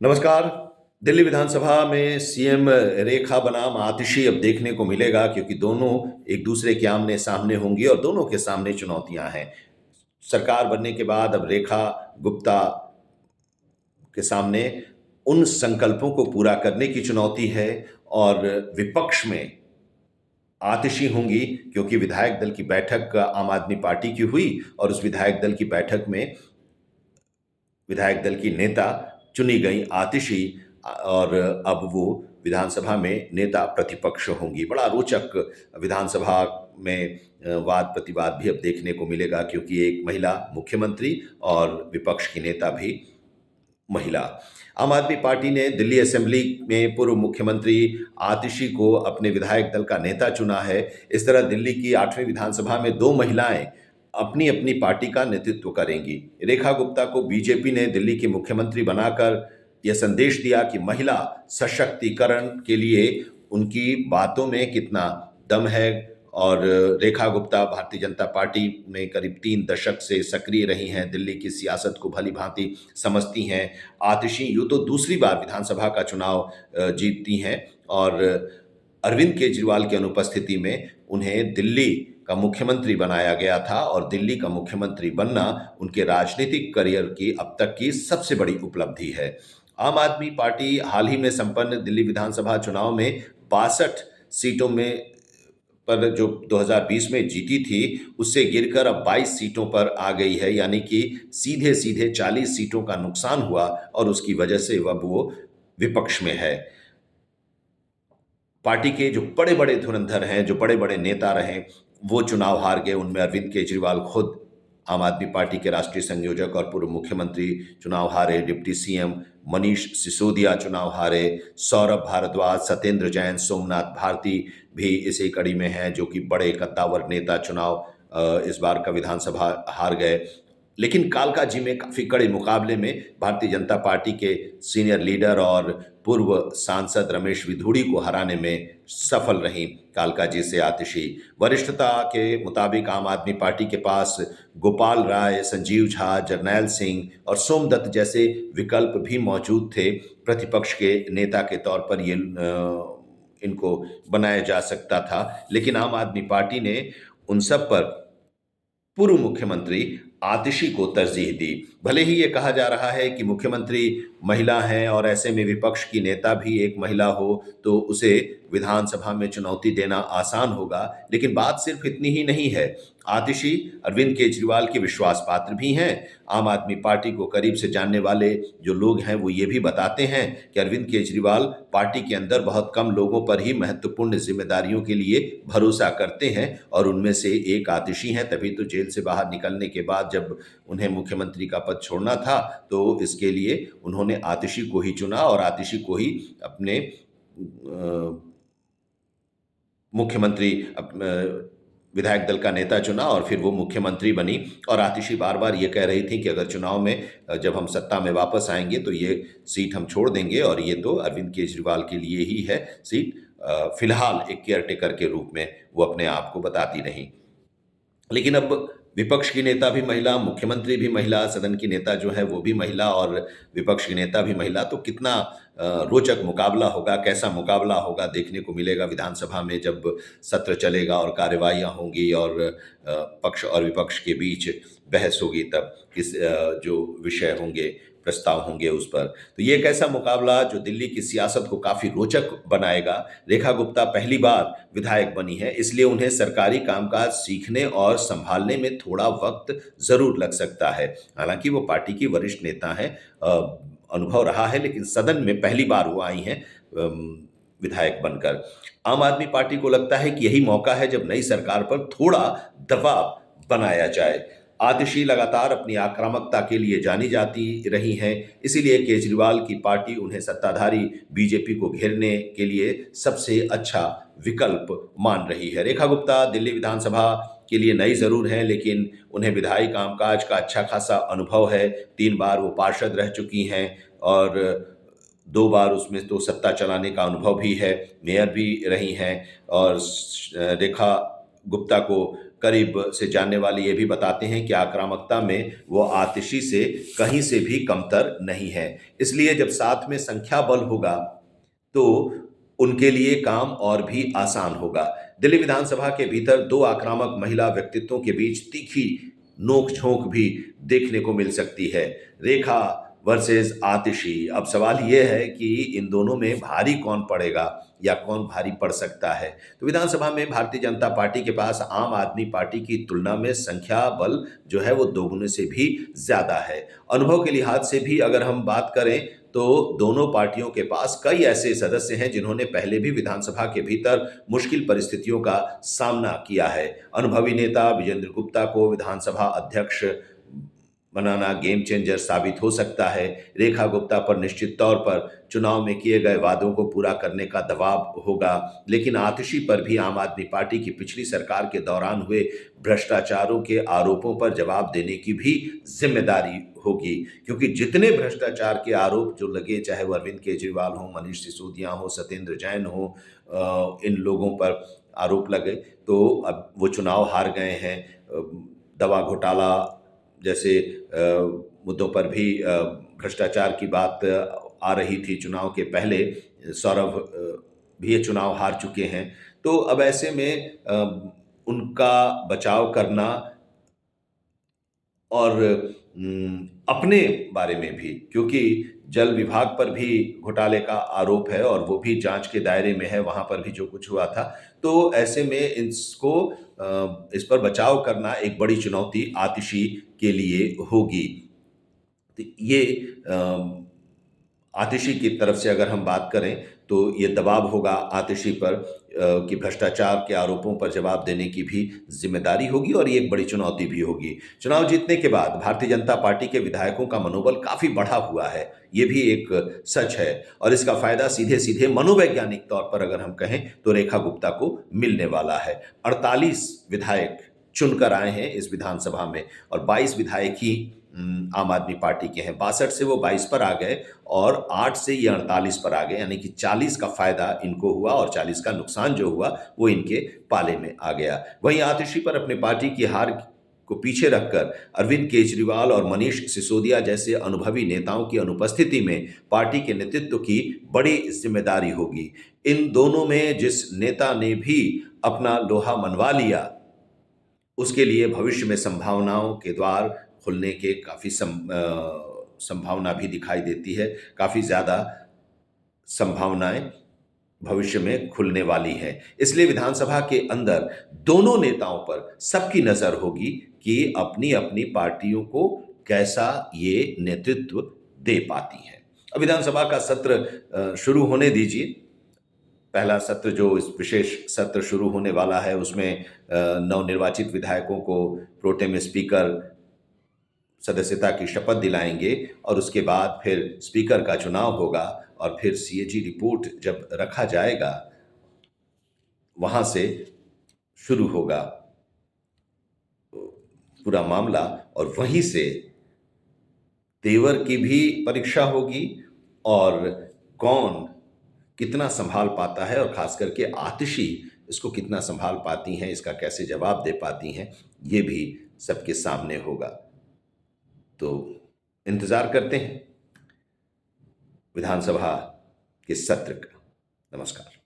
नमस्कार। दिल्ली विधानसभा में सीएम रेखा बनाम आतिशी अब देखने को मिलेगा क्योंकि दोनों एक दूसरे के आमने-सामने होंगी और दोनों के सामने चुनौतियाँ हैं। सरकार बनने के बाद अब रेखा गुप्ता के सामने उन संकल्पों को पूरा करने की चुनौती है और विपक्ष में आतिशी होंगी क्योंकि विधायक दल की बैठक आम आदमी पार्टी की हुई और उस विधायक दल की बैठक में विधायक दल की नेता चुनी गई आतिशी और अब वो विधानसभा में नेता प्रतिपक्ष होंगी। बड़ा रोचक विधानसभा में वाद-प्रतिवाद भी अब देखने को मिलेगा क्योंकि एक महिला मुख्यमंत्री और विपक्ष की नेता भी महिला। आम आदमी पार्टी ने दिल्ली असेंबली में पूर्व मुख्यमंत्री आतिशी को अपने विधायक दल का नेता चुना है। इस तरह दिल्ली की 8वीं विधानसभा में 2 महिलाएं अपनी-अपनी पार्टी का नेतृत्व करेंगी। रेखा गुप्ता को बीजेपी ने दिल्ली की मुख्यमंत्री बनाकर यह संदेश दिया कि महिला सशक्तिकरण के लिए उनकी बातों में कितना दम है और रेखा गुप्ता भारतीय जनता पार्टी में करीब 3 दशक से सक्रिय रही हैं, दिल्ली की सियासत को भली-भांति समझती हैं। आतिशी यूँ तो दूसरी बार विधानसभा का चुनाव जीतती हैं और अरविंद केजरीवाल की अनुपस्थिति में उन्हें दिल्ली का मुख्यमंत्री बनाया गया था और दिल्ली का मुख्यमंत्री बनना उनके राजनीतिक करियर की अब तक की सबसे बड़ी उपलब्धि है। आम आदमी पार्टी हाल ही में संपन्न दिल्ली विधानसभा चुनाव में 62 सीटों में पर जो 2020 में जीती थी, उससे गिरकर अब 22 सीटों पर आ गई है, यानी कि सीधे-सीधे 40 सीटों का नुकसान हुआ और उसकी वजह से अब वो विपक्ष में है। पार्टी के जो बड़े-बड़े धुरंधर हैं, जो बड़े-बड़े नेता रहे, वो चुनाव हार गए। उनमें अरविंद केजरीवाल खुद आम आदमी पार्टी के राष्ट्रीय संयोजक और पूर्व मुख्यमंत्री चुनाव हारे, डिप्टी सीएम मनीष सिसोदिया चुनाव हारे, सौरभ भारद्वाज, सत्येंद्र जैन, सोमनाथ भारती भी इसी कड़ी में हैं, जो कि बड़े कद्दावर नेता चुनाव इस बार का विधानसभा हार गए। लेकिन कालकाजी में काफ़ी कड़े मुकाबले में भारतीय जनता पार्टी के सीनियर लीडर और पूर्व सांसद रमेश विधूड़ी को हराने में सफल रहीं कालकाजी से आतिशी। वरिष्ठता के मुताबिक आम आदमी पार्टी के पास गोपाल राय, संजीव झा, जरनैल सिंह और सोमदत्त जैसे विकल्प भी मौजूद थे। प्रतिपक्ष के नेता के तौर पर इनको बनाया जा सकता था, लेकिन आम आदमी पार्टी ने उन सब पर पूर्व मुख्यमंत्री आतिशी को तरजीह दी। भले ही ये कहा जा रहा है कि मुख्यमंत्री महिला हैं और ऐसे में विपक्ष की नेता भी एक महिला हो, तो उसे विधानसभा में चुनौती देना आसान होगा, लेकिन बात सिर्फ इतनी ही नहीं है। आतिशी अरविंद केजरीवाल के विश्वास पात्र भी हैं। आम आदमी पार्टी को करीब से जानने वाले जो लोग हैं, वो ये भी बताते हैं कि अरविंद केजरीवाल पार्टी के अंदर बहुत कम लोगों पर ही महत्वपूर्ण ज़िम्मेदारियों के लिए भरोसा करते हैं और उनमें से एक आतिशी हैं। तभी तो जेल से बाहर निकलने के बाद जब उन्हें मुख्यमंत्री का पद छोड़ना था, तो इसके लिए उन्होंने आतिशी को ही चुना और आतिशी को ही अपने मुख्यमंत्री विधायक दल का नेता चुना और फिर वो मुख्यमंत्री बनी। और आतिशी बार-बार ये कह रही थी कि अगर चुनाव में जब हम सत्ता में वापस आएँगे तो ये सीट हम छोड़ देंगे और ये तो अरविंद केजरीवाल के लिए ही है सीट। फिलहाल एक केयरटेकर के रूप में वो अपने आप को बताती रहीं। लेकिन अब विपक्ष की नेता भी महिला, मुख्यमंत्री भी महिला, सदन की नेता जो है वो भी महिला और विपक्ष की नेता भी महिला, तो कितना रोचक मुकाबला होगा, कैसा मुकाबला होगा देखने को मिलेगा विधानसभा में जब सत्र चलेगा और कार्यवाहियाँ होंगी और पक्ष और विपक्ष के बीच बहस होगी, तब किस जो विषय होंगे, प्रस्ताव होंगे उस पर। तो ये एक ऐसा मुकाबला जो दिल्ली की सियासत को काफ़ी रोचक बनाएगा। रेखा गुप्ता पहली बार विधायक बनी है, इसलिए उन्हें सरकारी कामकाज सीखने और संभालने में थोड़ा वक़्त ज़रूर लग सकता है। हालाँकि वो पार्टी की वरिष्ठ नेता हैं, अनुभव रहा है, लेकिन सदन में पहली बार वो आई हैं विधायक बनकर। आम आदमी पार्टी को लगता है कि यही मौका है जब नई सरकार पर थोड़ा दबाव बनाया जाए। आतिशी लगातार अपनी आक्रामकता के लिए जानी जाती रही हैं, इसीलिए केजरीवाल की पार्टी उन्हें सत्ताधारी बीजेपी को घेरने के लिए सबसे अच्छा विकल्प मान रही है। रेखा गुप्ता दिल्ली विधानसभा के लिए नई ज़रूर हैं, लेकिन उन्हें विधायी कामकाज का अच्छा खासा अनुभव है। 3 बार वो पार्षद रह चुकी हैं और 2 बार उसमें तो सत्ता चलाने का अनुभव भी है, मेयर भी रही हैं और रेखा गुप्ता को करीब से जानने वाले ये भी बताते हैं कि आक्रामकता में वो आतिशी से कहीं से भी कमतर नहीं है। इसलिए जब साथ में संख्या बल होगा तो उनके लिए काम और भी आसान होगा। दिल्ली विधानसभा के भीतर दो आक्रामक महिला व्यक्तित्वों के बीच तीखी नोक-झोंक भी देखने को मिल सकती है। रेखा वर्सेस आतिशी। अब सवाल ये है कि इन दोनों में भारी कौन पड़ेगा या कौन भारी पड़ सकता है? तो विधानसभा में भारतीय जनता पार्टी के पास आम आदमी पार्टी की तुलना में संख्या बल जो है वो दोगुने से भी ज़्यादा है। अनुभव के लिहाज से भी अगर हम बात करें तो दोनों पार्टियों के पास कई ऐसे सदस्य हैं जिन्होंने पहले भी विधानसभा के भीतर मुश्किल परिस्थितियों का सामना किया है। अनुभवी नेता विजेंद्र गुप्ता को विधानसभा अध्यक्ष बनाना गेम चेंजर साबित हो सकता है। रेखा गुप्ता पर निश्चित तौर पर चुनाव में किए गए वादों को पूरा करने का दबाव होगा, लेकिन आतिशी पर भी आम आदमी पार्टी की पिछली सरकार के दौरान हुए भ्रष्टाचारों के आरोपों पर जवाब देने की भी जिम्मेदारी होगी, क्योंकि जितने भ्रष्टाचार के आरोप जो लगे, चाहे वो अरविंद केजरीवाल हो, मनीष सिसोदिया हो, सत्येंद्र जैन हो, इन लोगों पर आरोप लगे तो अब वो चुनाव हार गए हैं। दवा घोटाला जैसे मुद्दों पर भी भ्रष्टाचार की बात आ रही थी चुनाव के पहले। सौरभ भी ये चुनाव हार चुके हैं। तो अब ऐसे में उनका बचाव करना और अपने बारे में भी, क्योंकि जल विभाग पर भी घोटाले का आरोप है और वो भी जांच के दायरे में है, वहाँ पर भी जो कुछ हुआ था। तो ऐसे में इसको इस पर बचाव करना एक बड़ी चुनौती आतिशी के लिए होगी। तो ये आतिशी की तरफ से अगर हम बात करें तो ये दबाव होगा आतिशी पर कि भ्रष्टाचार के आरोपों पर जवाब देने की भी जिम्मेदारी होगी और ये एक बड़ी चुनौती भी होगी। चुनाव जीतने के बाद भारतीय जनता पार्टी के विधायकों का मनोबल काफ़ी बढ़ा हुआ है, ये भी एक सच है और इसका फायदा सीधे-सीधे मनोवैज्ञानिक तौर पर अगर हम कहें तो रेखा गुप्ता को मिलने वाला है। 48 विधायक चुनकर आए हैं इस विधानसभा में और 22 विधायक ही आम आदमी पार्टी के हैं। 62 से वो 22 पर आ गए और 8 से ये 48 पर आ गए, यानी कि 40 का फायदा इनको हुआ और 40 का नुकसान जो हुआ वो इनके पाले में आ गया। वहीं आतिशी पर अपनी पार्टी की हार को पीछे रखकर अरविंद केजरीवाल और मनीष सिसोदिया जैसे अनुभवी नेताओं की अनुपस्थिति में पार्टी के नेतृत्व की बड़ी जिम्मेदारी होगी। इन दोनों में जिस नेता ने भी अपना लोहा मनवा लिया, उसके लिए भविष्य में संभावनाओं के द्वार खुलने के काफ़ी संभावना भी दिखाई देती है। काफ़ी ज़्यादा संभावनाएं भविष्य में खुलने वाली हैं। इसलिए विधानसभा के अंदर दोनों नेताओं पर सबकी नज़र होगी कि अपनी-अपनी पार्टियों को कैसा ये नेतृत्व दे पाती हैं। अब विधानसभा का सत्र शुरू होने दीजिए। पहला सत्र जो इस विशेष सत्र शुरू होने वाला है उसमें नवनिर्वाचित विधायकों को प्रोटेम स्पीकर सदस्यता की शपथ दिलाएंगे और उसके बाद फिर स्पीकर का चुनाव होगा और फिर सीएजी रिपोर्ट जब रखा जाएगा वहाँ से शुरू होगा पूरा मामला और वहीं से तेवर की भी परीक्षा होगी और कौन कितना संभाल पाता है और खास करके आतिशी इसको कितना संभाल पाती हैं, इसका कैसे जवाब दे पाती हैं, ये भी सबके सामने होगा। तो इंतज़ार करते हैं विधानसभा के सत्र का। नमस्कार।